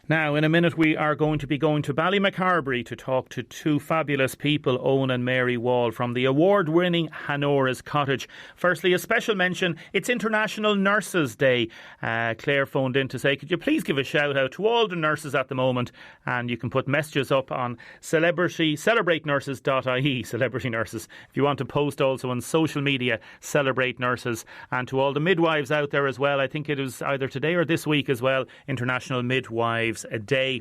Now, in a minute, we are going to be going to Ballymacarbery to talk to two fabulous people, Owen and Mary Wall, from the award-winning Hanora's Cottage. Firstly, a special mention, it's International Nurses Day. Claire phoned in to say, could you please give a shout out to all the nurses at the moment? And you can put messages up on celebratenurses.ie, celebrity nurses. If you want to post also on social media, Celebrate Nurses. And to all the midwives out there as well, I think it was either today or this week as well, International Midwives a day.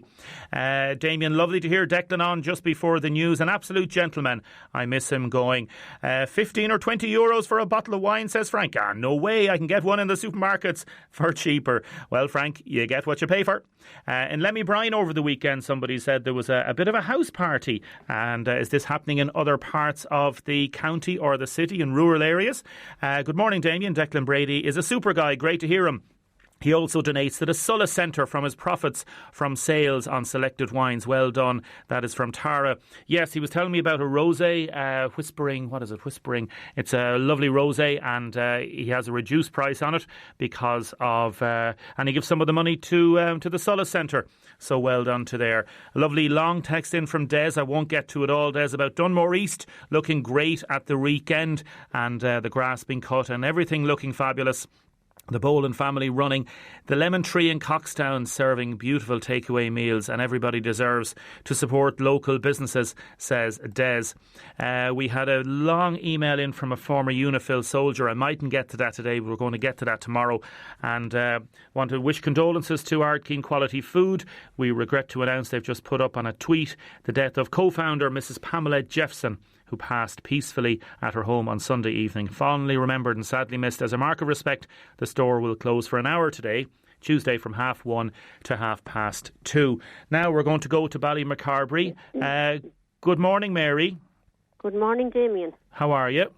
Damien, lovely to hear Declan on just before the news. An absolute gentleman. I miss him going. 15 or 20 euros for a bottle of wine, says Frank. No way, I can get one in the supermarkets for cheaper. Well, Frank, you get what you pay for. In Lemmy Bryan over the weekend, somebody said there was a bit of a house party. And is this happening in other parts of the county or the city, in rural areas? Good morning, Damien. Declan Brady is a super guy. Great to hear him. He also donates to the Sulla Centre from his profits from sales on selected wines. Well done. That is from Tara. Yes, he was telling me about a rosé, Whispering. What is it? Whispering. It's a lovely rosé, and he has a reduced price on it because of, and he gives some of the money to the Sulla Centre. So well done to there. A lovely long text in from Deise. I won't get to it all, Des, about Dunmore East looking great at the weekend, and the grass being cut and everything looking fabulous. The Boland family running the Lemon Tree in Coxtown, serving beautiful takeaway meals, and everybody deserves to support local businesses, says Des. We had a long email in from a former Unifil soldier. I mightn't get to that today, but we're going to get to that tomorrow. And want to wish condolences to Ardkeen Quality Food. We regret to announce they've just put up on a tweet the death of co-founder Mrs. Pamela Jeffson, who passed peacefully at her home on Sunday evening. Fondly remembered and sadly missed. As a mark of respect, the store will close for an hour today, Tuesday, from 1:30 to 2:30. Now we're going to go to Ballymacarbery. Good morning, Mary. Good morning, Damien. How are you?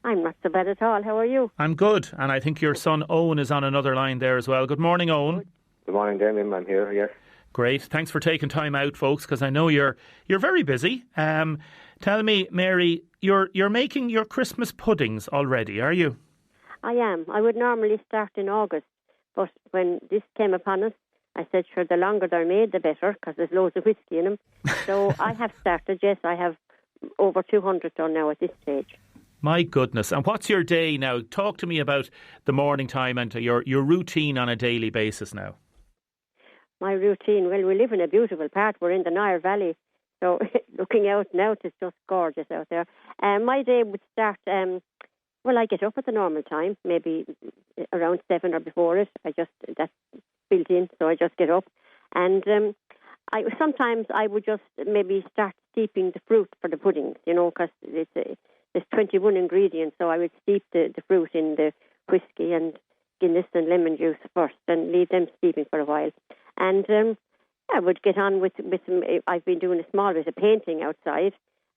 I'm not so bad at all. How are you? I'm good, and I think your son Owen is on another line there as well. Good morning, Owen. Good morning, Damien. I'm here, yes. Great. Thanks for taking time out, folks, because I know you're very busy. Tell me, Mary, you're making your Christmas puddings already, are you? I am. I would normally start in August, but when this came upon us, I said, sure, the longer they're made, the better, because there's loads of whiskey in them. So I have started, yes, I have over 200 done now at this stage. My goodness. And what's your day now? Talk to me about the morning time and your routine on a daily basis now. My routine, well, we live in a beautiful part. We're in the Nire Valley. So looking out now, it's just gorgeous out there. My day would start, I get up at the normal time, maybe around 7 or before it. That's built in, so I just get up. And sometimes I would just maybe start steeping the fruit for the puddings, because there's 21 ingredients. So I would steep the fruit in the whiskey and Guinness and lemon juice first and leave them steeping for a while. And I would get on with some. I've been doing a small bit of painting outside.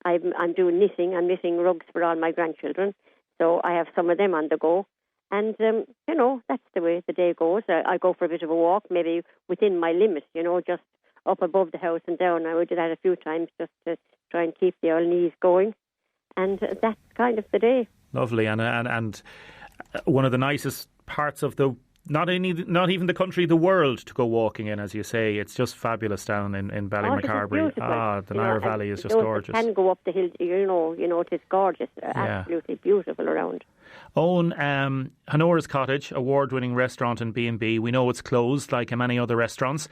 I'm doing knitting. I'm knitting rugs for all my grandchildren. So I have some of them on the go. And, that's the way the day goes. I go for a bit of a walk, maybe within my limit, just up above the house and down. I would do that a few times just to try and keep the old knees going. And that's kind of the day. Lovely. And one of the nicest parts of the not even the country, the world, to go walking in, as you say. It's just fabulous down in Ballymacarbery. The Nire Valley is just gorgeous. You can go up the hill, it is gorgeous. Absolutely beautiful around. Owen, Hanora's Cottage, award-winning restaurant in B&B. We know it's closed like many other restaurants.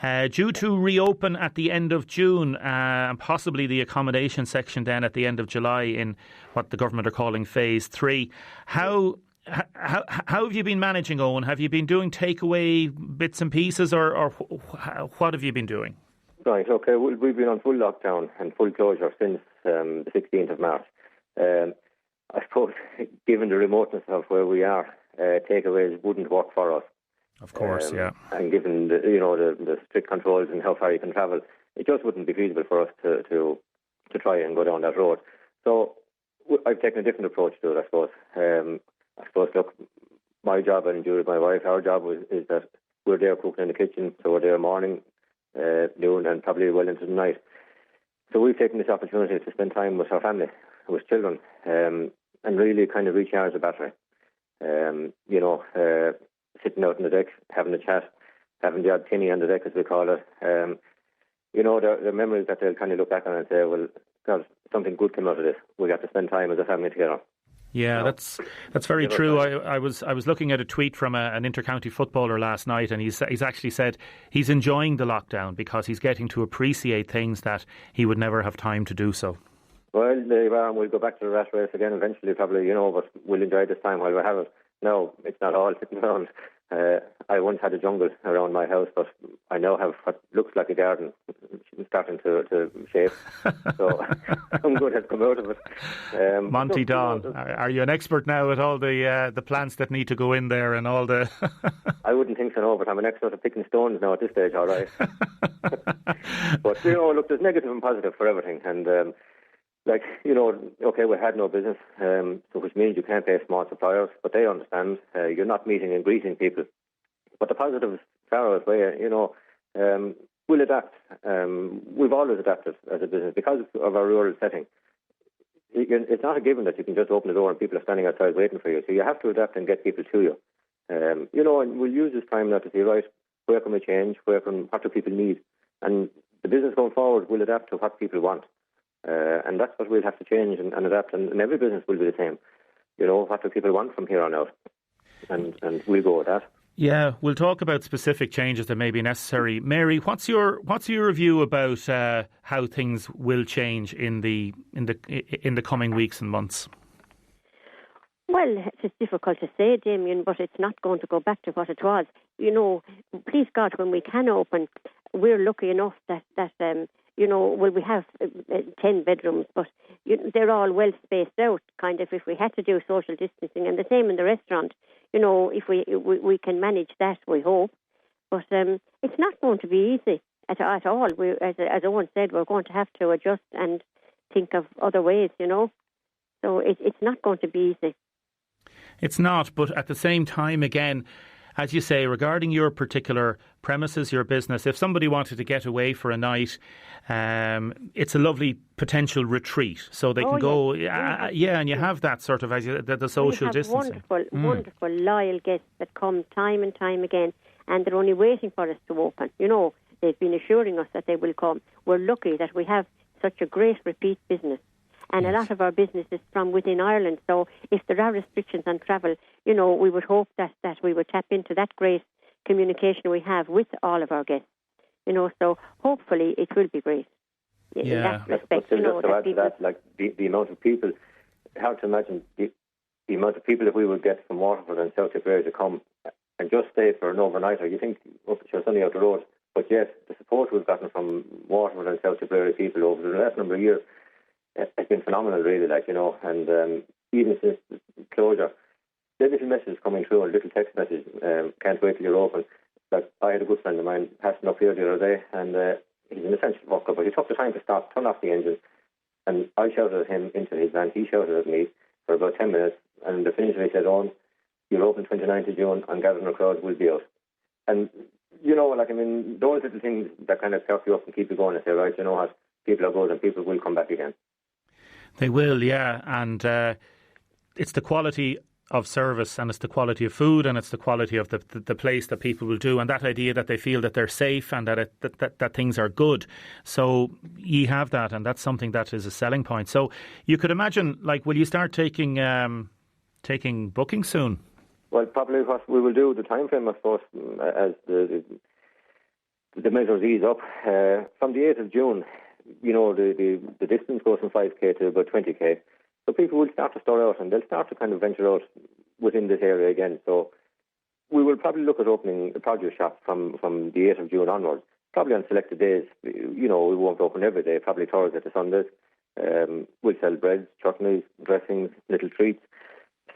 Due to reopen at the end of June, and possibly the accommodation section then at the end of July in what the government are calling Phase 3. How have you been managing, Owen? Have you been doing takeaway bits and pieces, or what have you been doing? Right, okay. We've been on full lockdown and full closure since the 16th of March. I suppose, given the remoteness of where we are, takeaways wouldn't work for us. Of course, yeah. And given the strict controls and how far you can travel, it just wouldn't be feasible for us to try and go down that road. So I've taken a different approach to it, I suppose. Look, my job and Julie, my wife, our job is that we're there cooking in the kitchen, so we're there morning, noon, and probably well into the night. So we've taken this opportunity to spend time with our family, with children, and really kind of recharge the battery. Sitting out on the deck, having a chat, having the odd tinny on the deck, as we call it. The memories that they'll kind of look back on and say, well, God, something good came out of this. We got to spend time as a family together. Yeah, that's very true. I was looking at a tweet from an intercounty footballer last night, and he's actually said he's enjoying the lockdown because he's getting to appreciate things that he would never have time to do so. Well, we'll go back to the rat race again eventually, probably, but we'll enjoy this time while we have it. No, it's not all sitting around. I once had a jungle around my house, but I now have what looks like a garden starting to shape. So some good has come out of it. Monty Don, are you an expert now at all the plants that need to go in there and all the... I wouldn't think so, no, but I'm an expert at picking stones now at this stage, all right. But, look, there's negative and positive for everything. And, okay, we had no business, so which means you can't pay small suppliers, but they understand. You're not meeting and greeting people. But the positives far outweigh, we'll adapt. We've always adapted as a business because of our rural setting. It's not a given that you can just open the door and people are standing outside waiting for you. So you have to adapt and get people to you. And we'll use this time now to say, right, where can we change? What do people need? And the business going forward will adapt to what people want. And that's what we'll have to change and adapt. And every business will be the same. What do people want from here on out? And we'll go with that. Yeah, we'll talk about specific changes that may be necessary. Mary, what's your view about how things will change in the coming weeks and months? Well, it's difficult to say, Damien, but it's not going to go back to what it was. Please God, when we can open, we're lucky enough that we have 10 bedrooms, but they're all well spaced out, kind of, if we had to do social distancing. And the same in the restaurant. If we can manage that, we hope. But it's not going to be easy at all. As Owen said, we're going to have to adjust and think of other ways, So it's not going to be easy. It's not, but at the same time, again, as you say, regarding your particular premises, your business, if somebody wanted to get away for a night, it's a lovely potential retreat. So they can go, and you have that sort of, the social distancing. Wonderful, loyal guests that come time and time again, and they're only waiting for us to open. They've been assuring us that they will come. We're lucky that we have such a great repeat business. And a lot of our business is from within Ireland. So if there are restrictions on travel, we would hope that we would tap into that great communication we have with all of our guests. So hopefully it will be great. In that respect, just to add to that, like the amount of people, hard to imagine the amount of people that we would get from Waterford and South Tipperary to come and just stay for an overnighter. You think, it's only out the road. But yes, the support we've gotten from Waterford and South Tipperary people over the last number of years, it's been phenomenal, really, and even since the closure, the little messages coming through, a little text message, can't wait till you're open. Like, I had a good friend of mine passing up here the other day, and he's an essential worker, but he took the time to stop, turn off the engine, and I shouted at him into his van, he shouted at me for about 10 minutes, and eventually he said, "Owen, you're open 29th of June, and gathering a crowd will be out." And, those little things that kind of perk you up and keep you going and say, right, you know what, people are good and people will come back again. They will, yeah, and it's the quality of service, and it's the quality of food, and it's the quality of the place that people will do, and that idea that they feel that they're safe and that things are good. So you have that, and that's something that is a selling point. So you could imagine, will you start taking bookings soon? Well, probably what we will do, the time frame, I suppose, as the measures ease up, from the 8th of June. The distance goes from 5k to about 20k. So people will start to store out and they'll start to kind of venture out within this area again. So we will probably look at opening a produce shop from the 8th of June onwards, probably on selected days. We won't open every day, probably Thursday to Sundays. We'll sell breads, chutneys, dressings, little treats,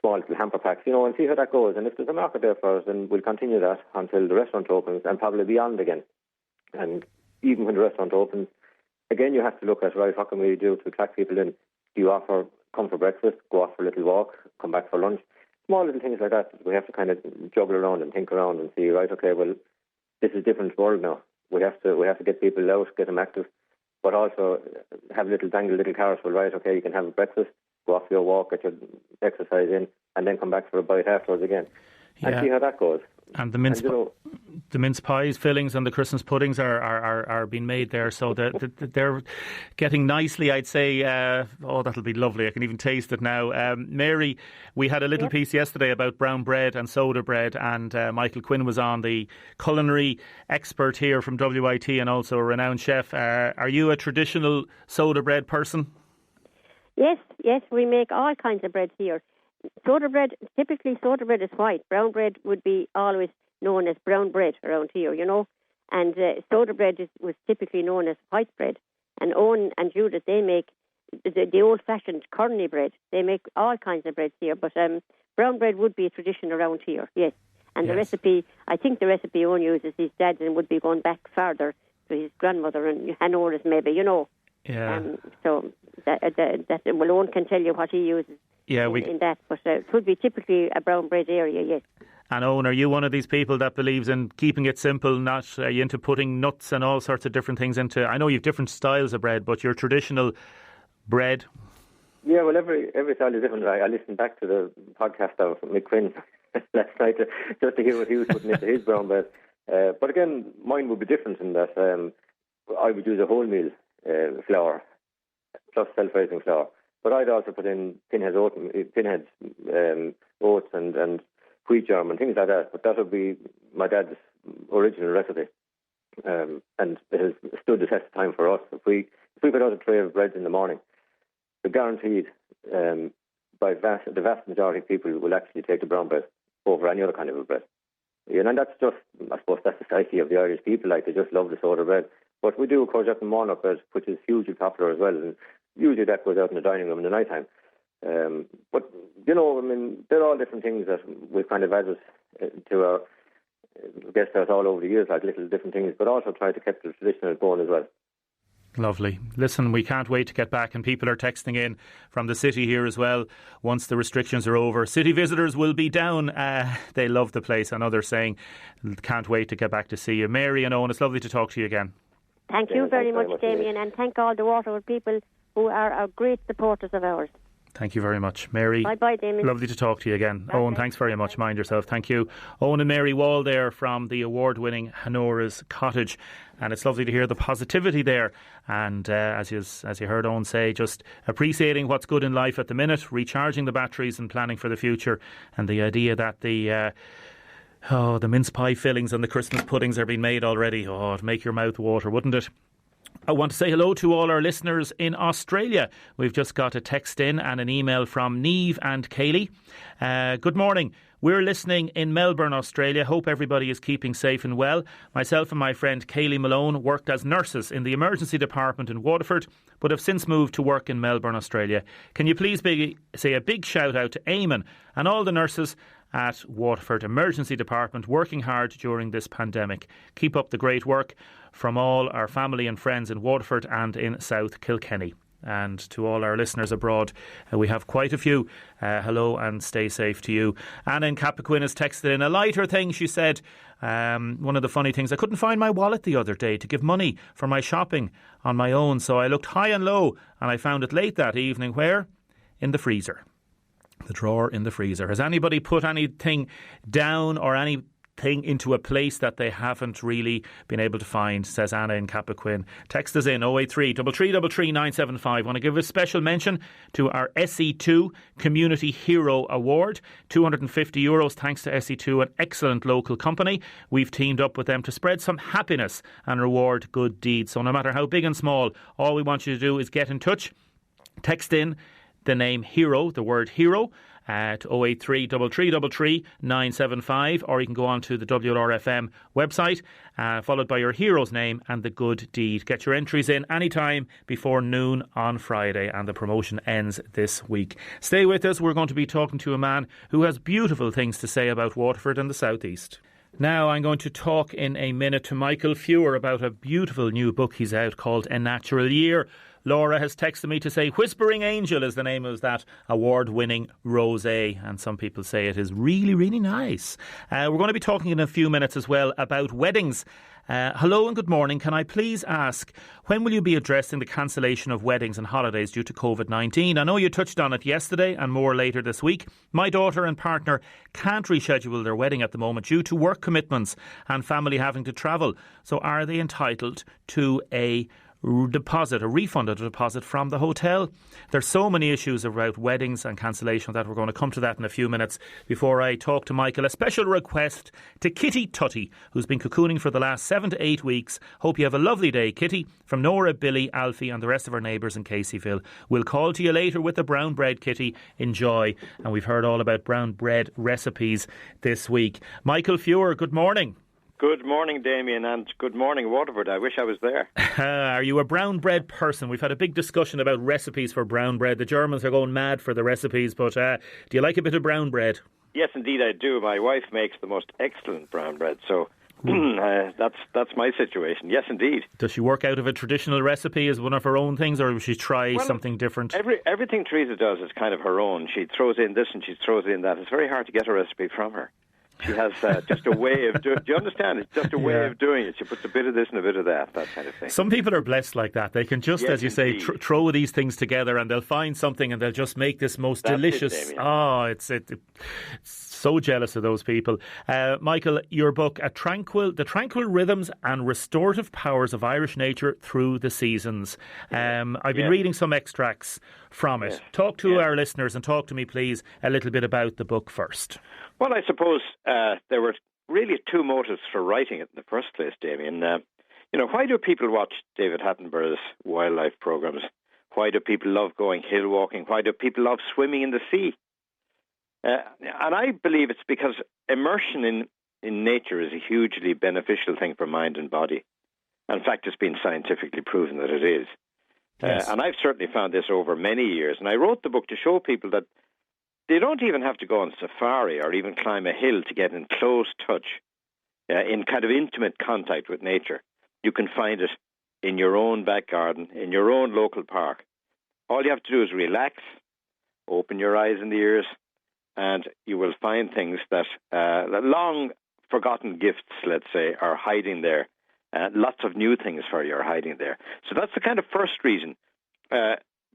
small little hamper packs, and see how that goes. And if there's a market there for us, then we'll continue that until the restaurant opens and probably beyond again. And even when the restaurant opens, again, you have to look at, right, what can we do to attract people in? Do you offer, come for breakfast, go off for a little walk, come back for lunch? Small little things like that we have to kind of juggle around and think around and see, right, okay, well, this is a different world now. We have to get people out, get them active, but also have little carrots. Well, right, okay, you can have a breakfast, go off for your walk, get your exercise in, and then come back for a bite afterwards again. And see how that goes. And the mince pies, fillings, and the Christmas puddings are being made there, so they're getting nicely, I'd say. That'll be lovely. I can even taste it now. Mary, we had a little piece yesterday about brown bread and soda bread, and Michael Quinn was on, the culinary expert here from WIT and also a renowned chef. Are you a traditional soda bread person? Yes, we make all kinds of breads here. Typically soda bread is white. Brown bread would be always known as brown bread around here, and soda bread was typically known as white bread. And Owen and Judith, they make the old-fashioned corny bread. They make all kinds of breads here, but brown bread would be a tradition around here, yes. And the recipe, I think the recipe Owen uses, his dad, and would be going back farther to his grandmother and Hanora's maybe, Yeah. So Owen can tell you what he uses in that, but it would be typically a brown bread area, yes. And Owen, are you one of these people that believes in keeping it simple? Are you into putting nuts and all sorts of different things into? I know you have different styles of bread, but your traditional bread. Yeah, well, every style is different. I listened back to the podcast of Mick Quinn last night just to hear what he was putting into his brown bread. But again, mine would be different in that I would use a wholemeal flour plus self-raising flour. But I'd also put in pinheads, oats and wheat germ and things like that. But that would be my dad's original recipe. And it has stood the test of time for us. If we put out a tray of breads in the morning, we're guaranteed the vast majority of people will actually take the brown bread over any other kind of a bread. And that's just, I suppose, that's the psyche of the Irish people. Like, they just love the soda bread. But we do courgette and walnut bread, which is hugely popular as well. And usually that goes out in the dining room in the night time. But, they're all different things that we've kind of added to our guest house all over the years, like little different things, but also try to keep the traditional going as well. Lovely. Listen, we can't wait to get back, and people are texting in from the city here as well. Once the restrictions are over, city visitors will be down. They love the place, and others saying can't wait to get back to see you. Mary and Owen, it's lovely to talk to you again. Thank you very much, Damien, and thank all the Waterford people who are our great supporters of ours. Thank you very much, Mary. Bye-bye, Damien. Lovely to talk to you again. Bye. Owen, thanks very much. Mind yourself. Thank you. Owen and Mary Wall there from the award-winning Hanora's Cottage. And it's lovely to hear the positivity there. And as you heard Owen say, just appreciating what's good in life at the minute, recharging the batteries and planning for the future. And the idea that the mince pie fillings and the Christmas puddings are being made already. Oh, it'd make your mouth water, wouldn't it? I want to say hello to all our listeners in Australia. We've just got a text in and an email from Neve and Kaylee. Good morning. We're listening in Melbourne, Australia. Hope everybody is keeping safe and well. Myself and my friend Kaylee Malone worked as nurses in the emergency department in Waterford, but have since moved to work in Melbourne, Australia. Can you please say a big shout out to Eamon and all the nurses at Waterford Emergency Department working hard during this pandemic. Keep up the great work from all our family and friends in Waterford and in South Kilkenny. And to all our listeners abroad, we have quite a few. Hello and stay safe to you. Anna in Cappoquin has texted in a lighter thing. She said, one of the funny things, I couldn't find my wallet the other day to give money for my shopping on my own, so I looked high and low and I found it late that evening. Where? In the freezer. The drawer in the freezer. Has anybody put anything down or anything into a place that they haven't really been able to find, says Anna in Cappoquin. Text us in 083 333 975. I want to give a special mention to our SE2 Community Hero Award. €250 thanks to SE2, an excellent local company. We've teamed up with them to spread some happiness and reward good deeds. So no matter how big and small, all we want you to do is get in touch. Text in the name Hero, the word Hero, at 083 333 975, or you can go on to the WLRFM website, followed by your hero's name and the good deed. Get your entries in anytime before noon on Friday, and the promotion ends this week. Stay with us. We're going to be talking to a man who has beautiful things to say about Waterford and the South East. Now I'm going to talk in a minute to Michael Fewer about a beautiful new book he's out called A Natural Year. Laura has texted me to say Whispering Angel is the name of that award-winning rosé, and some people say it is really, really nice. We're going to be talking in a few minutes as well about weddings Hello and good morning. Can I please ask, when will you be addressing the cancellation of weddings and holidays due to COVID-19? I know you touched on it yesterday and more later this week. My daughter and partner can't reschedule their wedding at the moment due to work commitments and family having to travel. So are they entitled to a refund of a deposit from the hotel? There's so many issues about weddings and cancellation that we're going to come to that in a few minutes. Before I talk to Michael, a special request to Kitty Tutty, who's been cocooning for the last 7 to 8 weeks. Hope you have a lovely day, Kitty. From Nora, Billy, Alfie and the rest of our neighbours in Caseyville. We'll call to you later with the brown bread, Kitty. Enjoy. And we've heard all about brown bread recipes this week. Michael Fewer, good morning. Good morning, Damien, and good morning, Waterford. I wish I was there. Are you a brown bread person? We've had a big discussion about recipes for brown bread. The Germans are going mad for the recipes, but do you like a bit of brown bread? Yes, indeed I do. My wife makes the most excellent brown bread, so that's my situation. Yes, indeed. Does she work out of a traditional recipe as one of her own things, or will she try something different? Everything Teresa does is kind of her own. She throws in this and she throws in that. It's very hard to get a recipe from her. She has just a way of doing it. Do you understand? It's just a way of doing it. She puts a bit of this and a bit of that kind of thing. Some people are blessed like that. They can just, as you say, throw these things together and they'll find something and they'll just make this most delicious. It's so jealous of those people. Michael, your book, The Tranquil Rhythms and Restorative Powers of Irish Nature Through the Seasons. I've been reading some extracts from it. Talk to our listeners and talk to me, please, a little bit about the book first. Well, I suppose there were really two motives for writing it in the first place, Damien. Why do people watch David Attenborough's wildlife programs? Why do people love going hill walking? Why do people love swimming in the sea? And I believe it's because immersion in nature is a hugely beneficial thing for mind and body. In fact, it's been scientifically proven that it is. Yes. And I've certainly found this over many years. And I wrote the book to show people that they don't even have to go on safari or even climb a hill to get in close touch, in kind of intimate contact with nature. You can find it in your own back garden, in your own local park. All you have to do is relax, open your eyes and ears, and you will find things that long forgotten gifts, let's say, are hiding there. Lots of new things for you are hiding there. So that's the kind of first reason,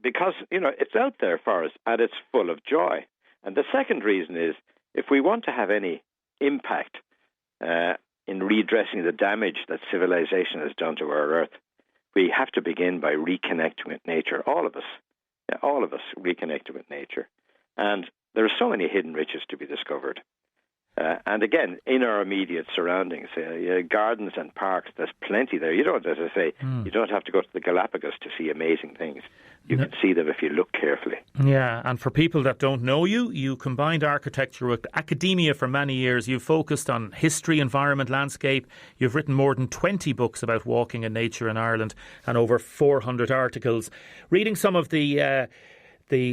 because it's out there for us and it's full of joy. And the second reason is, if we want to have any impact in redressing the damage that civilization has done to our earth, we have to begin by reconnecting with nature. All of us reconnecting with nature. And there are so many hidden riches to be discovered. And again, in our immediate surroundings, gardens and parks, there's plenty there. You don't, as I say, you don't have to go to the Galapagos to see amazing things. You can see them if you look carefully. Yeah, and for people that don't know you, you combined architecture with academia for many years. You've focused on history, environment, landscape. You've written more than 20 books about walking and nature in Ireland and over 400 articles. Reading some of the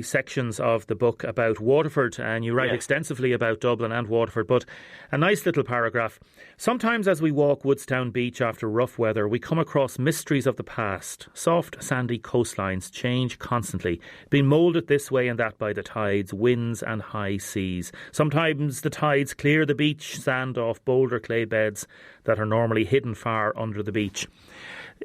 sections of the book about Waterford, and you write extensively about Dublin and Waterford, but a nice little paragraph. Sometimes as we walk Woodstown Beach after rough weather, we come across mysteries of the past. Soft, sandy coastlines change constantly, being moulded this way and that by the tides, winds and high seas. Sometimes the tides clear the beach sand off boulder clay beds that are normally hidden far under the beach.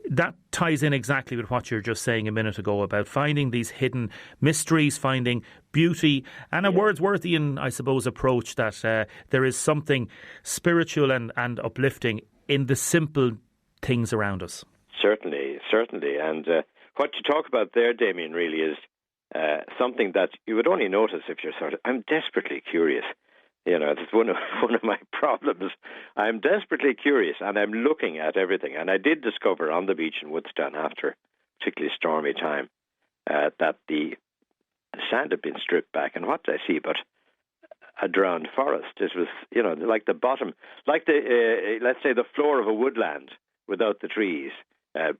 That ties in exactly with what you were just saying a minute ago about finding these hidden mysteries, finding beauty, and a Wordsworthian, I suppose, approach that there is something spiritual and uplifting in the simple things around us. Certainly. And what you talk about there, Damien, really is something that you would only notice if you're I'm desperately curious. It's one of my problems. I'm desperately curious, and I'm looking at everything. And I did discover on the beach in Woodstown after a particularly stormy time that the sand had been stripped back. And what did I see but a drowned forest? It was, like the bottom, like let's say the floor of a woodland without the trees,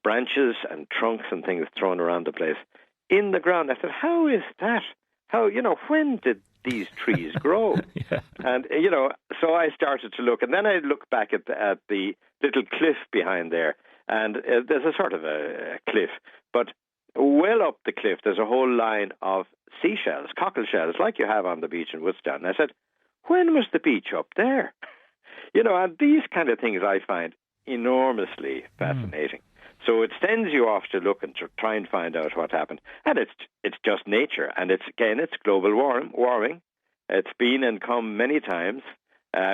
branches and trunks and things thrown around the place in the ground. I thought, how is that? When did these trees grow? And, so I started to look, and then I looked back at the little cliff behind there, and there's a sort of a cliff, but well up the cliff there's a whole line of seashells, cockle shells, like you have on the beach in Woodstown. And I said, when was the beach up there? And these kind of things I find enormously fascinating. So it sends you off to look and to try and find out what happened. And it's just nature. And it's global warming. It's been and come many times.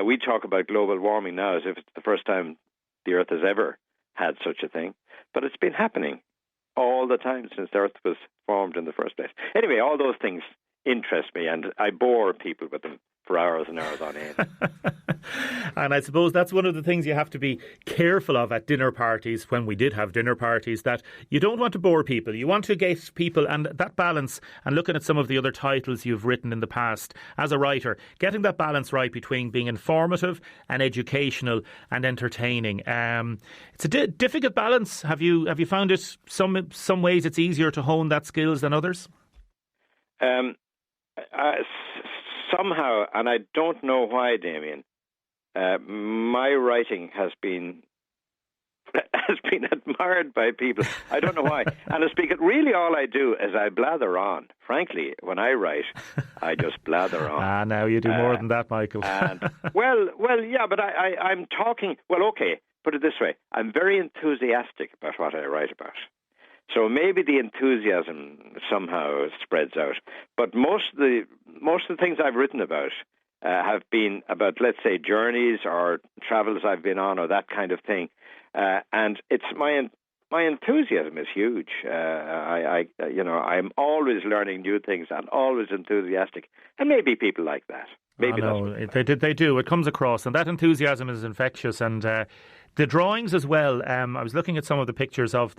We talk about global warming now as if it's the first time the Earth has ever had such a thing. But it's been happening all the time since the Earth was formed in the first place. Anyway, all those things interest me, and I bore people with them for hours and hours on end. And I suppose that's one of the things you have to be careful of at dinner parties, when we did have dinner parties, that you don't want to bore people. You want to get people, and that balance, and looking at some of the other titles you've written in the past as a writer, getting that balance right between being informative and educational and entertaining. It's a difficult balance. Have you found it some ways it's easier to hone that skills than others? Somehow, and I don't know why, Damien, my writing has been admired by people. I don't know why. And to speak it, really all I do is I blather on. Frankly, when I write, I just blather on. Now you do more than that, Michael. well, yeah, but I'm talking, well, okay, put it this way. I'm very enthusiastic about what I write about. So maybe the enthusiasm somehow spreads out. But most of the things I've written about have been about, let's say, journeys or travels I've been on or that kind of thing. And it's my enthusiasm is huge. I'm always learning new things and always enthusiastic. And maybe people like that. Maybe they do. It comes across, and that enthusiasm is infectious. And the drawings as well. I was looking at some of the pictures of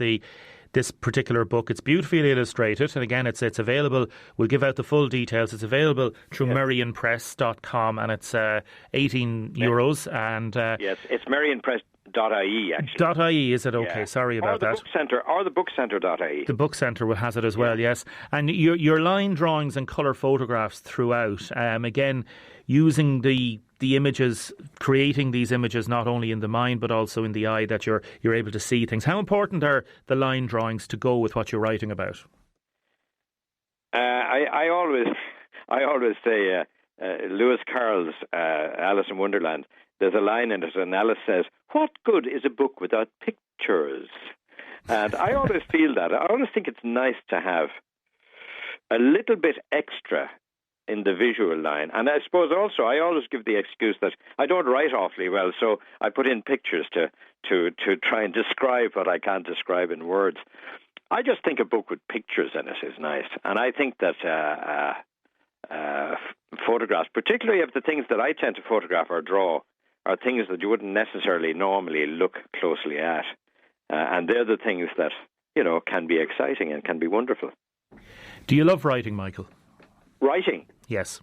this particular book. It's beautifully illustrated, and again, it's available. We'll give out the full details. It's available through merionpress.com, and it's €18. And yes, it's merionpress.ie actually. .ie, is it? Okay, sorry about that. Or the bookcentre.ie. The book centre has it as well, yes. And your line drawings and colour photographs throughout. Again, using the images, creating these images not only in the mind but also in the eye, that you're able to see things. How important are the line drawings to go with what you're writing about? I always say Lewis Carroll's Alice in Wonderland. There's a line in it, and Alice says, "What good is a book without pictures?" And I always feel that. I always think it's nice to have a little bit extra in the visual line. And I suppose also I always give the excuse that I don't write awfully well, so I put in pictures to try and describe what I can't describe in words. I just think a book with pictures in it is nice. And I think that photographs, particularly of the things that I tend to photograph or draw, are things that you wouldn't necessarily normally look closely at. And they're the things that, can be exciting and can be wonderful. Do you love writing, Michael? Writing? Yes.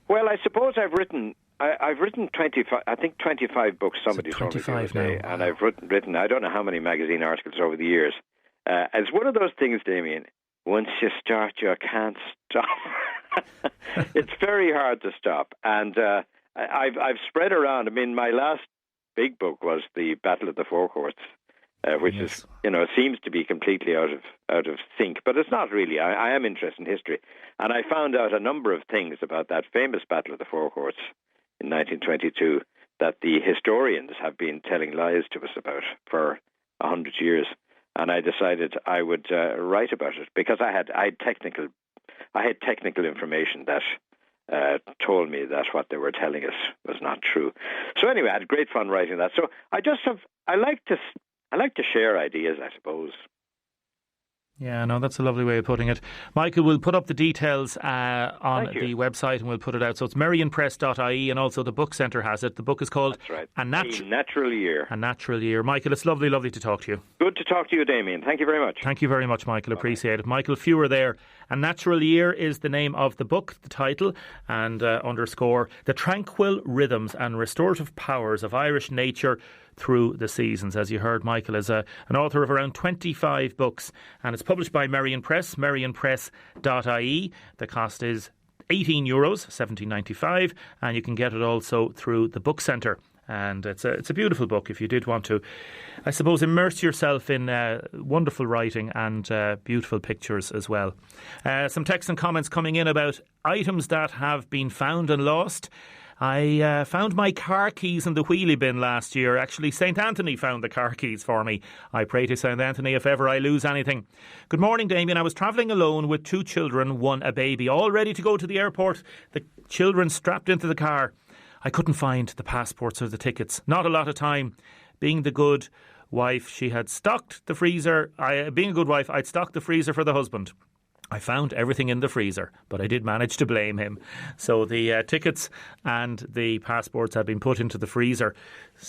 Well, I suppose I've written 25 books. Somebody told me the other day, and I've written I don't know how many magazine articles over the years. It's one of those things, Damien. Once you start, you can't stop. It's very hard to stop, and I've spread around. I mean, my last big book was the Battle of the Four Courts, which is, seems to be completely out of sync, but it's not really. I am interested in history, and I found out a number of things about that famous Battle of the Four Courts in 1922 that the historians have been telling lies to us about for 100 years, and I decided I would write about it because I had technical information that told me that what they were telling us was not true. So anyway, I had great fun writing that. So I like to share ideas, I suppose. Yeah, no, that's a lovely way of putting it. Michael, we'll put up the details on the website, and we'll put it out. So it's merionpress.ie, and also the Book Centre has it. The book is called A Natural Year. A Natural Year. Michael, it's lovely to talk to you. Good to talk to you, Damien. Thank you very much. Thank you very much, Michael. Appreciate it. Michael Fewer there. A Natural Year is the name of the book, the title, and underscore the tranquil rhythms and restorative powers of Irish nature through the seasons. As you heard, Michael is an author of around 25 books, and it's published by Merion Press, merionpress.ie. The cost is €18, $17.95, and you can get it also through the Book Centre. And it's a beautiful book if you did want to, I suppose, immerse yourself in wonderful writing and beautiful pictures as well. Some texts and comments coming in about items that have been found and lost. I found my car keys in the wheelie bin last year. Actually, St. Anthony found the car keys for me. I pray to St. Anthony if ever I lose anything. Good morning, Damien. I was travelling alone with 2 children, 1 a baby, all ready to go to the airport. The children strapped into the car. I couldn't find the passports or the tickets. Not a lot of time. Being the good wife, she had stocked the freezer. Being a good wife, I'd stocked the freezer for the husband. I found everything in the freezer, but I did manage to blame him. So the tickets and the passports had been put into the freezer,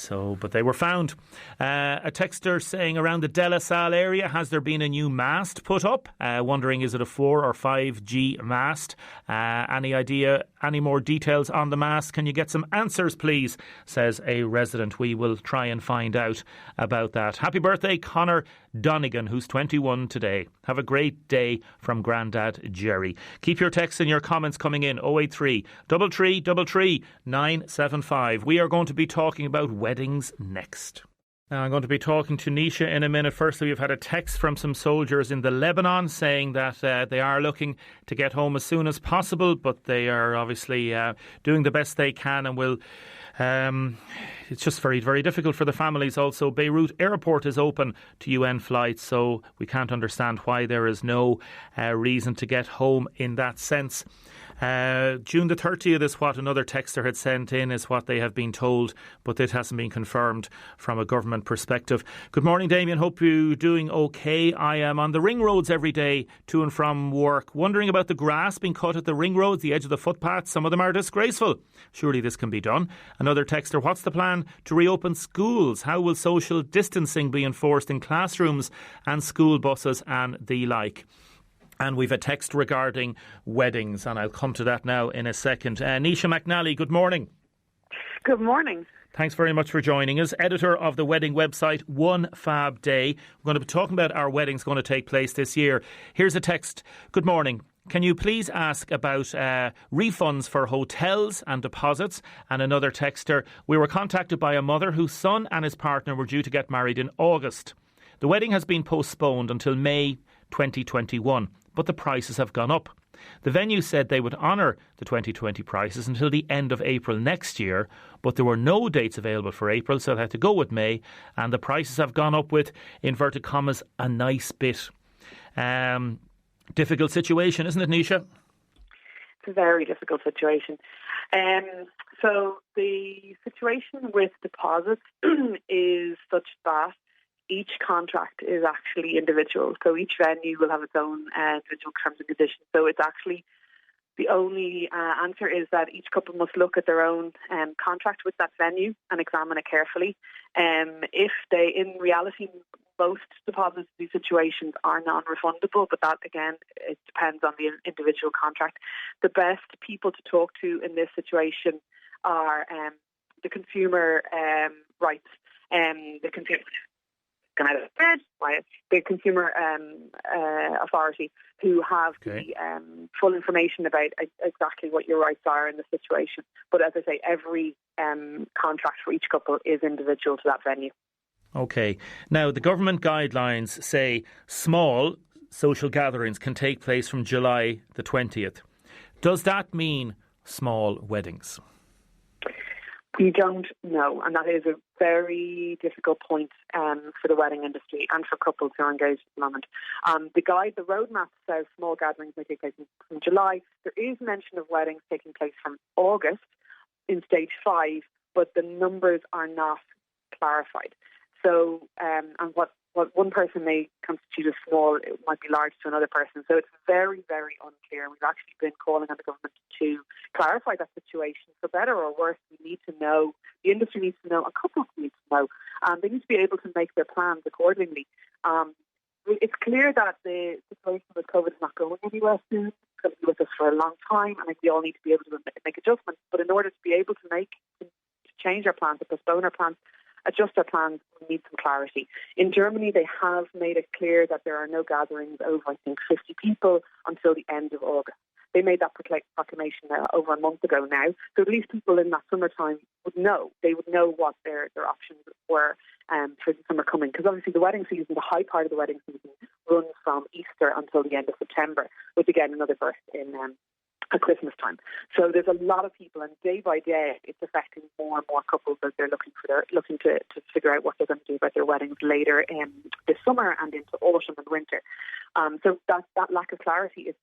but they were found. A texter saying around the De La Salle area, has there been a new mast put up? Wondering, is it a 4 or 5G mast? Any idea, any more details on the mast? Can you get some answers, please? Says a resident. We will try and find out about that. Happy birthday, Connor Donegan, who's 21 today. Have a great day from Grandad Jerry. Keep your texts and your comments coming in. 083 3333 975. We are going to be talking about weddings next. Now, I'm going to be talking to Nisha in a minute. Firstly, we've had a text from some soldiers in the Lebanon saying that they are looking to get home as soon as possible, but they are obviously doing the best they can and will... it's just very, very difficult for the families also. Beirut Airport is open to UN flights, so we can't understand why there is no reason to get home in that sense. June the 30th is what another texter had sent in, is what they have been told, but it hasn't been confirmed from a government perspective. Good morning, Damien. Hope you're doing okay. I am on the ring roads every day to and from work, wondering about the grass being cut at the ring roads, the edge of the footpaths. Some of them are disgraceful. Surely this can be done. Another texter, what's the plan to reopen schools? How will social distancing be enforced in classrooms and school buses and the like? And we've a text regarding weddings, and I'll come to that now in a second. Nisha McNally, good morning. Good morning. Thanks very much for joining us. Editor of the wedding website One Fab Day. We're going to be talking about our weddings going to take place this year. Here's a text. Good morning. Can you please ask about refunds for hotels and deposits? And another texter. We were contacted by a mother whose son and his partner were due to get married in August. The wedding has been postponed until May 2021. But the prices have gone up. The venue said they would honour the 2020 prices until the end of April next year, but there were no dates available for April, so they had to go with May, and the prices have gone up with, inverted commas, a nice bit. Difficult situation, isn't it, Nisha? It's a very difficult situation. So the situation with deposits is such that each contract is actually individual. So each venue will have its own individual terms and conditions. So it's actually the only answer is that each couple must look at their own contract with that venue and examine it carefully. If they, in reality, most deposits in these situations are non-refundable, but that, again, it depends on the individual contract. The best people to talk to in this situation are the consumer rights, the consumer authority, who have the full information about exactly what your rights are in the situation. But as I say, every contract for each couple is individual to that venue. OK. Now, the government guidelines say small social gatherings can take place from July the 20th. Does that mean small weddings? We don't know, and that is a very difficult point for the wedding industry and for couples who are engaged at the moment. The roadmap says small gatherings may take place from July. There is mention of weddings taking place from August in stage 5, but the numbers are not clarified. So, and what one person may constitute as small, it might be large to another person. So it's very, very unclear. We've actually been calling on the government to clarify that situation. For better or worse, we need to know, the industry needs to know, and couples need to know. They need to be able to make their plans accordingly. It's clear that the situation with COVID is not going anywhere soon. It's going to be with us for a long time, and I think we all need to be able to make adjustments. But in order to be able to change our plans, to postpone our plans, adjust our plans, we need some clarity. In Germany, they have made it clear that there are no gatherings over, I think, 50 people until the end of August. They made that proclamation over a month ago now. So at least people in that summertime would know. They would know what their options were for the summer coming. Because obviously the wedding season, the high part of the wedding season, runs from Easter until the end of September, with again another burst in at Christmas time. So there's a lot of people, and day by day, it's affecting more and more couples as they're looking to figure out what they're going to do about their weddings later in this summer and into autumn and winter. So that lack of clarity is.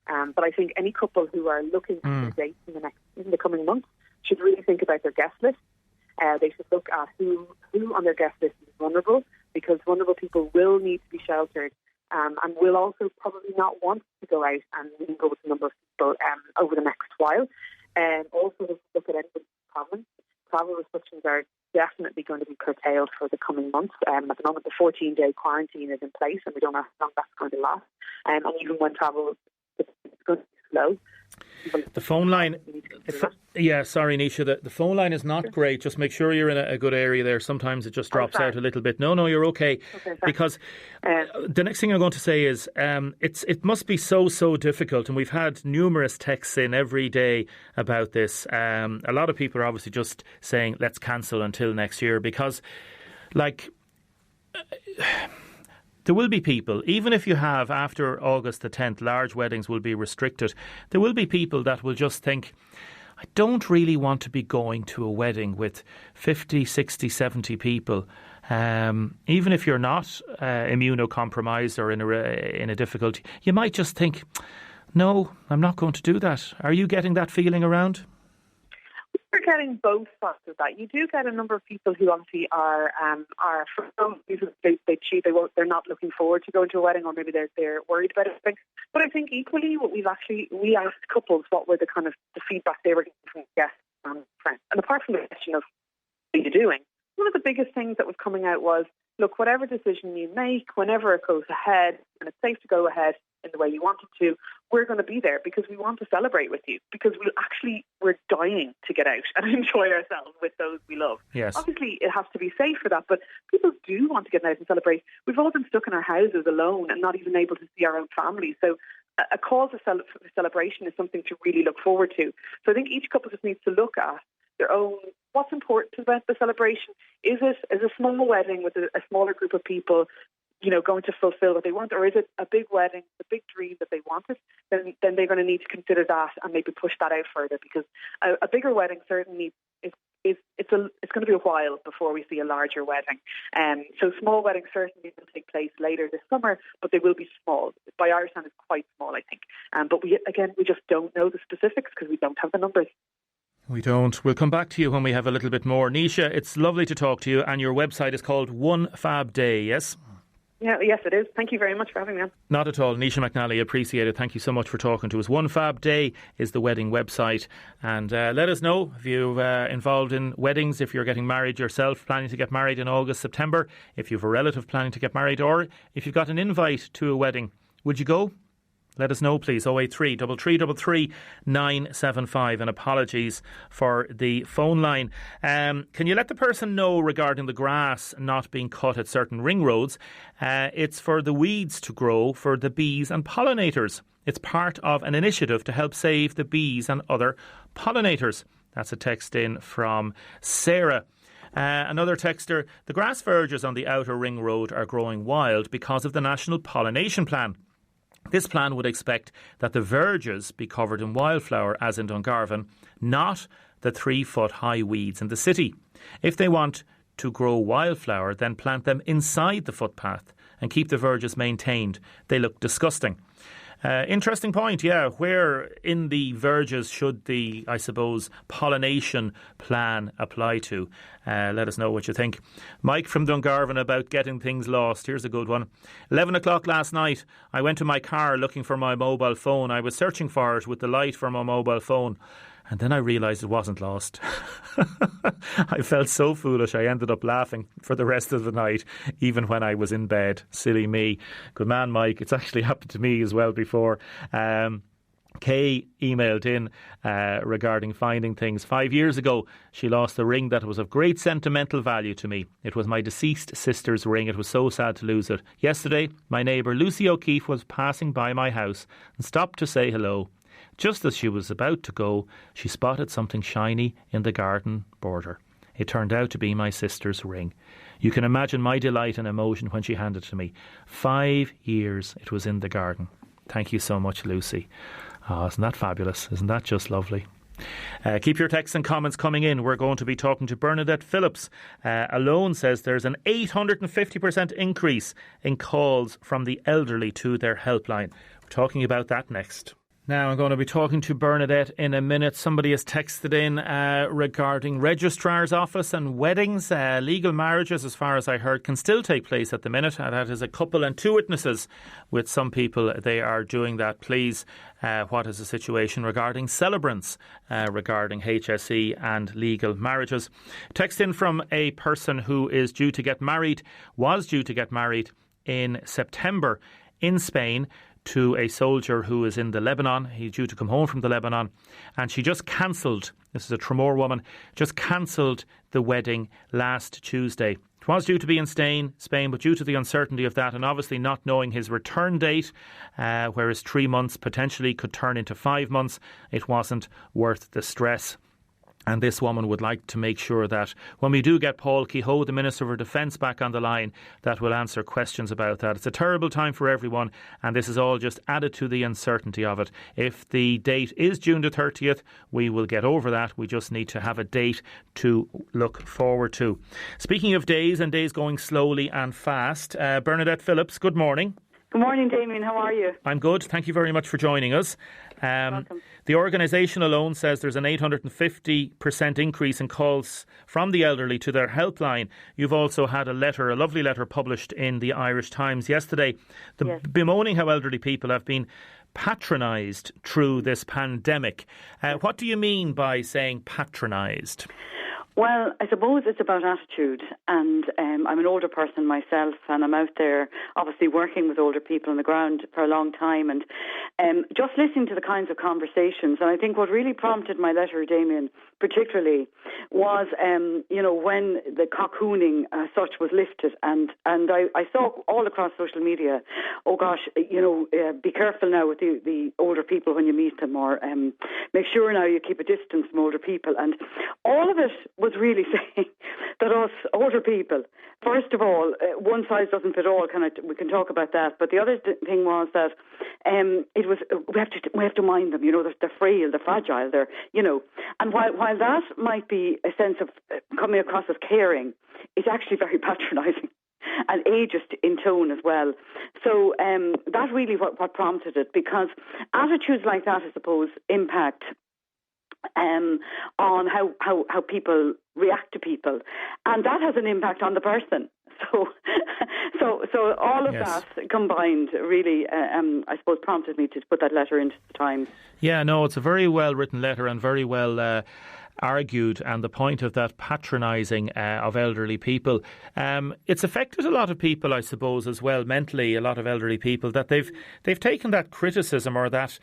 But I think any couple who are looking at their dates in the coming months should really think about their guest list. They should look at who on their guest list is vulnerable, because vulnerable people will need to be sheltered. And will also probably not want to go out and mingle with a number of people over the next while. And also look at anybody's travelling. Travel restrictions are definitely going to be curtailed for the coming months. At the moment, the 14-day quarantine is in place, and we don't know how long that's going to last. And even when travel is going to be slow. The phone line, sorry, Nisha, the phone line is not great. Just make sure you're in a good area there. Sometimes it just drops out a little bit. No, you're okay. Because the next thing I'm going to say is it must be so difficult, and we've had numerous texts in every day about this. A lot of people are obviously just saying, let's cancel until next year, because, there will be people, even if you have, after August the 10th, large weddings will be restricted, there will be people that will just think, I don't really want to be going to a wedding with 50, 60, 70 people. Even if you're not immunocompromised or in a difficulty, you might just think, no, I'm not going to do that. Are you getting that feeling around? We're getting both sides of that. You do get a number of people who obviously are for some reason they're not looking forward to going to a wedding, or maybe they're worried about it. But I think equally, we asked couples what were the kind of the feedback they were getting from guests and friends. And apart from the question of what are you doing, one of the biggest things that was coming out was, look, whatever decision you make, whenever it goes ahead, and it's safe to go ahead in the way you want it to, we're going to be there because we want to celebrate with you, because we're dying to get out and enjoy ourselves with those we love. Yes. Obviously, it has to be safe for that, but people do want to get out and celebrate. We've all been stuck in our houses alone and not even able to see our own families. So a cause of celebration is something to really look forward to. So I think each couple just needs to look at their own, what's important about the celebration. Is it a small wedding with a smaller group of people, going to fulfill what they want, or is it a big wedding, the big dream that they wanted? Then they're going to need to consider that and maybe push that out further, because a bigger wedding certainly it's going to be a while before we see a larger wedding. So small weddings certainly will take place later this summer, but they will be small. By our standards, quite small, I think. But we just don't know the specifics because we don't have the numbers. We don't. We'll come back to you when we have a little bit more. Nisha, it's lovely to talk to you, and your website is called One Fab Day, yes? Yeah, yes, it is. Thank you very much for having me on. Not at all. Nisha McNally, appreciate it. Thank you so much for talking to us. One Fab Day is the wedding website. And let us know if you're involved in weddings, if you're getting married yourself, planning to get married in August, September, if you've a relative planning to get married, or if you've got an invite to a wedding. Would you go? Let us know, please. 083 3333 975. And apologies for the phone line. Can you let the person know regarding the grass not being cut at certain ring roads? It's for the weeds to grow for the bees and pollinators. It's part of an initiative to help save the bees and other pollinators. That's a text in from Sarah. Another texter, the grass verges on the outer ring road are growing wild because of the National Pollination Plan. This plan would expect that the verges be covered in wildflower, as in Dungarvan, not the 3-foot high weeds in the city. If they want to grow wildflower, then plant them inside the footpath and keep the verges maintained. They look disgusting. Interesting point, yeah. Where in the verges should the, I suppose, pollination plan apply to? Let us know what you think. Mike from Dungarvan about getting things lost. Here's a good one. 11 o'clock last night, I went to my car looking for my mobile phone. I was searching for it with the light for my mobile phone. And then I realised it wasn't lost. I felt so foolish. I ended up laughing for the rest of the night, even when I was in bed. Silly me. Good man, Mike. It's actually happened to me as well before. Kay emailed in regarding finding things. 5 years ago, she lost a ring that was of great sentimental value to me. It was my deceased sister's ring. It was so sad to lose it. Yesterday, my neighbour Lucy O'Keefe was passing by my house and stopped to say hello. Just as she was about to go, she spotted something shiny in the garden border. It turned out to be my sister's ring. You can imagine my delight and emotion when she handed it to me. 5 years it was in the garden. Thank you so much, Lucy. Oh, isn't that fabulous? Isn't that just lovely? Keep your texts and comments coming in. We're going to be talking to Bernadette Phillips. Alone says there's an 850% increase in calls from the elderly to their helpline. We're talking about that next. Now I'm going to be talking to Bernadette in a minute. Somebody has texted in regarding registrar's office and weddings. Legal marriages, as far as I heard, can still take place at the minute. That is a couple and two witnesses. With some people, they are doing that. Please, what is the situation regarding celebrants, regarding HSE and legal marriages? Text in from a person who is due to get married, was due to get married in September in Spain, to a soldier who is in the Lebanon. He's due to come home from the Lebanon, and she just cancelled, this is a Tramore woman, just cancelled the wedding last Tuesday. It was due to be in Spain, but due to the uncertainty of that and obviously not knowing his return date, whereas 3 months potentially could turn into 5 months, it wasn't worth the stress. And this woman would like to make sure that when we do get Paul Kehoe, the Minister for Defence, back on the line, that will answer questions about that. It's a terrible time for everyone, and this is all just added to the uncertainty of it. If the date is June the 30th, we will get over that. We just need to have a date to look forward to. Speaking of days and days going slowly and fast, Bernadette Phillips, good morning. Good morning, Damien. How are you? I'm good. Thank you very much for joining us. Welcome. The organisation alone says there's an 850% increase in calls from the elderly to their helpline. You've also had a lovely letter published in the Irish Times yesterday, bemoaning how elderly people have been patronised through this pandemic. What do you mean by saying patronised? Well, I suppose it's about attitude, and I'm an older person myself, and I'm out there obviously working with older people on the ground for a long time, and just listening to the kinds of conversations. And I think what really prompted my letter, Damien, particularly, was when the cocooning such was lifted, and I saw all across social media, oh gosh, be careful now with the older people when you meet them, or make sure now you keep a distance from older people, and all of it was really saying that us older people, first of all, one size doesn't fit all. We can talk about that. But the other thing was that we have to mind them. They're frail, they're fragile. And while that might be a sense of coming across as caring, it's actually very patronising and ageist in tone as well. So that's really what prompted it, because attitudes like that, I suppose, impact on how people react to people, and that has an impact on the person. So all of that combined really, I suppose, prompted me to put that letter into the Times. Yeah, no, it's a very well written letter and very well argued, and the point of that patronising of elderly people, it's affected a lot of people, I suppose, as well mentally. A lot of elderly people, that they've taken that criticism or that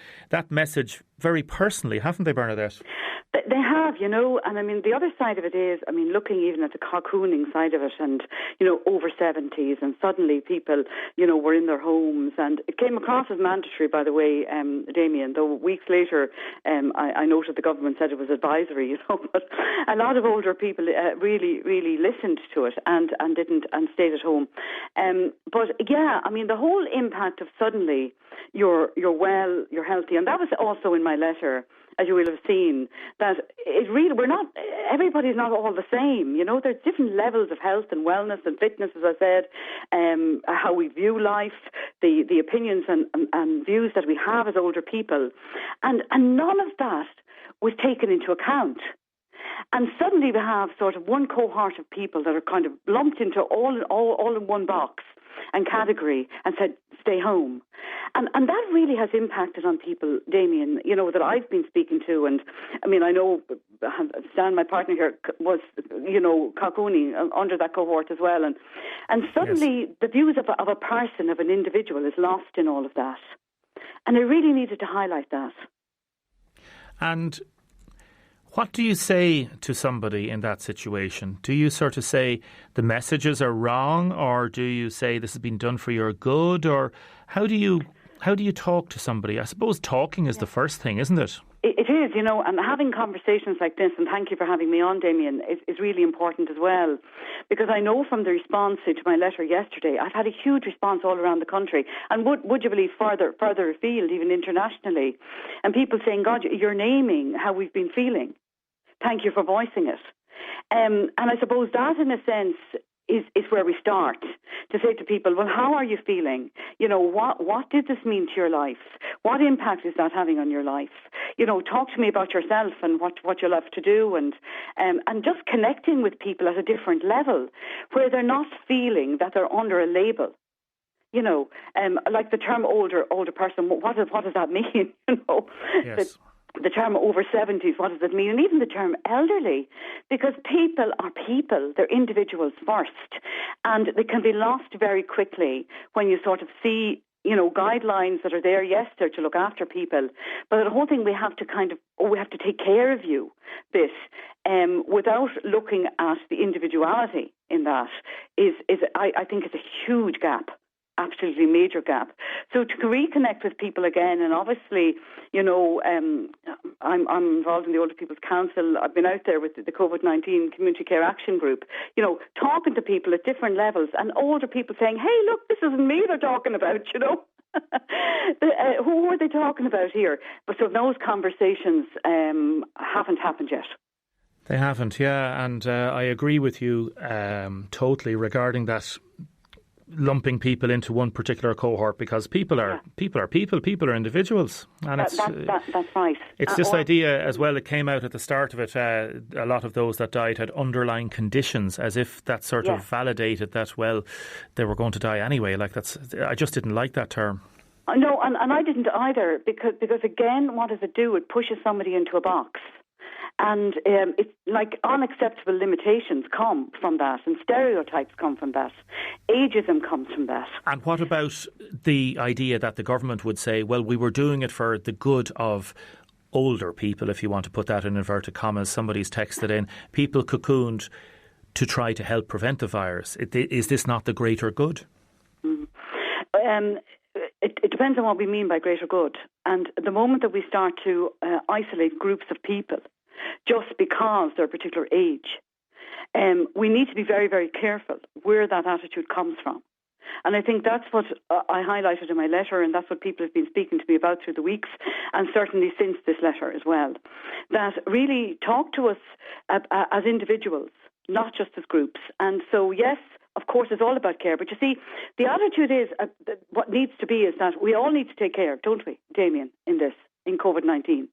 message very personally, haven't they, Bernadette? They have, and I mean, the other side of it is, looking even at the cocooning side of it, and, over 70s, and suddenly people, were in their homes, and it came across as mandatory, by the way, Damien, though weeks later, I noted the government said it was advisory, but a lot of older people really, really listened to it and stayed at home. But yeah, the whole impact of suddenly you're well, you're healthy, and that was also in my letter, as you will have seen, that everybody's not all the same. There's different levels of health and wellness and fitness, as I said, how we view life, the opinions and views that we have as older people. And none of that was taken into account. And suddenly we have sort of one cohort of people that are kind of lumped into all in one box and category and said, stay home. And that really has impacted on people, Damien, that I've been speaking to. And I know Stan, my partner here, was, cocooning under that cohort as well. And suddenly the views of a person, of an individual, is lost in all of that. And I really needed to highlight that. And what do you say to somebody in that situation? Do you sort of say the messages are wrong, or do you say this has been done for your good, or how do you talk to somebody? I suppose talking is the first thing, isn't it? It is. is, and having conversations like this, and thank you for having me on, Damien, is really important as well. Because I know from the response to my letter yesterday, I've had a huge response all around the country. And would you believe further afield, even internationally, and people saying, God, you're naming how we've been feeling. Thank you for voicing it. And I suppose that, in a sense, is where we start, to say to people, well, how are you feeling? What did this mean to your life? What impact is that having on your life? Talk to me about yourself and what you love to do, and just connecting with people at a different level, where they're not feeling that they're under a label. Like the term older person, what does that mean? Yes. The term over 70s, what does it mean? And even the term elderly, because people are people, they're individuals first, and they can be lost very quickly when you sort of see, guidelines that are there, yes, they're to look after people, but the whole thing we have to take care of you bit, without looking at the individuality in that I think is a huge gap. Absolutely major gap. So to reconnect with people again, and obviously, I'm involved in the Older People's Council. I've been out there with the COVID-19 Community Care Action Group, talking to people at different levels, and older people saying, hey, look, this isn't me they're talking about, who are they talking about here? But so those conversations haven't happened yet. They haven't, yeah, and I agree with you totally regarding that. Lumping people into one particular cohort, because people are individuals, and that's right. It's this idea as well. It came out at the start of it. A lot of those that died had underlying conditions, as if that sort of validated that. Well, they were going to die anyway. I just didn't like that term. No, and I didn't either, because again, what does it do? It pushes somebody into a box. And it's like unacceptable limitations come from that, and stereotypes come from that. Ageism comes from that. And what about the idea that the government would say, well, we were doing it for the good of older people, if you want to put that in inverted commas? Somebody's texted in, people cocooned to try to help prevent the virus. Is this not the greater good? Mm-hmm. It depends on what we mean by greater good. And the moment that we start to isolate groups of people just because they're a particular age, we need to be very, very careful where that attitude comes from. And I think that's what I highlighted in my letter, and that's what people have been speaking to me about through the weeks, and certainly since this letter as well. That really talk to us as individuals, not just as groups. And so, yes, of course, it's all about care. But you see, the attitude is, what needs to be is that we all need to take care, don't we, Damien, in COVID-19?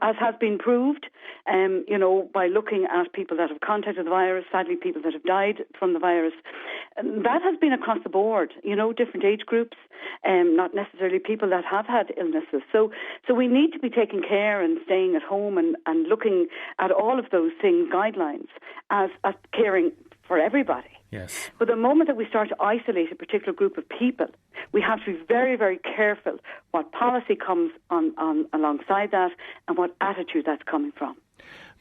As has been proved, by looking at people that have contacted the virus, sadly people that have died from the virus. That has been across the board, different age groups, not necessarily people that have had illnesses. So we need to be taking care and staying at home and looking at all of those things, guidelines, as caring for everybody. Yes. But the moment that we start to isolate a particular group of people, we have to be very, very careful what policy comes on alongside that and what attitude that's coming from.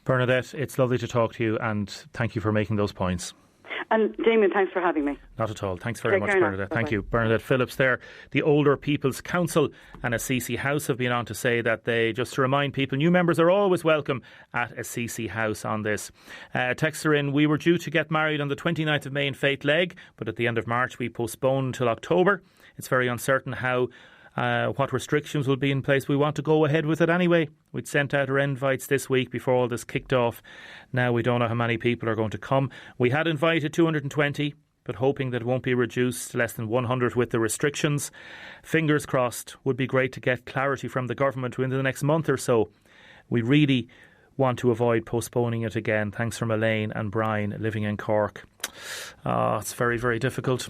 Bernadette, it's lovely to talk to you, and thank you for making those points. And Damien, thanks for having me. Not at all. Thanks very much, Bernadette. Bye-bye. Thank you. Bernadette Phillips there. The Older People's Council and Assisi House have been on to say that they, just to remind people, new members are always welcome at Assisi House on this. Texter in, we were due to get married on the 29th of May in Faith Leg, but at the end of March we postponed till October. It's very uncertain what restrictions will be in place. We want to go ahead with it anyway. We'd sent out our invites this week before all this kicked off. Now we don't know how many people are going to come. We had invited 220, but hoping that it won't be reduced to less than 100 with the restrictions. Fingers crossed. Would be great to get clarity from the government within the next month or so. We really want to avoid postponing it again. Thanks from Elaine and Brian living in Cork. It's very, very difficult.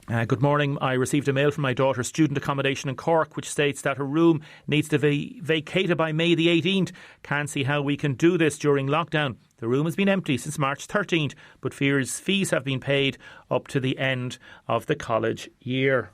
Good morning. I received a mail from my daughter's student accommodation in Cork which states that her room needs to be vacated by May the 18th. Can't see how we can do this during lockdown. The room has been empty since March 13th, but fees have been paid up to the end of the college year.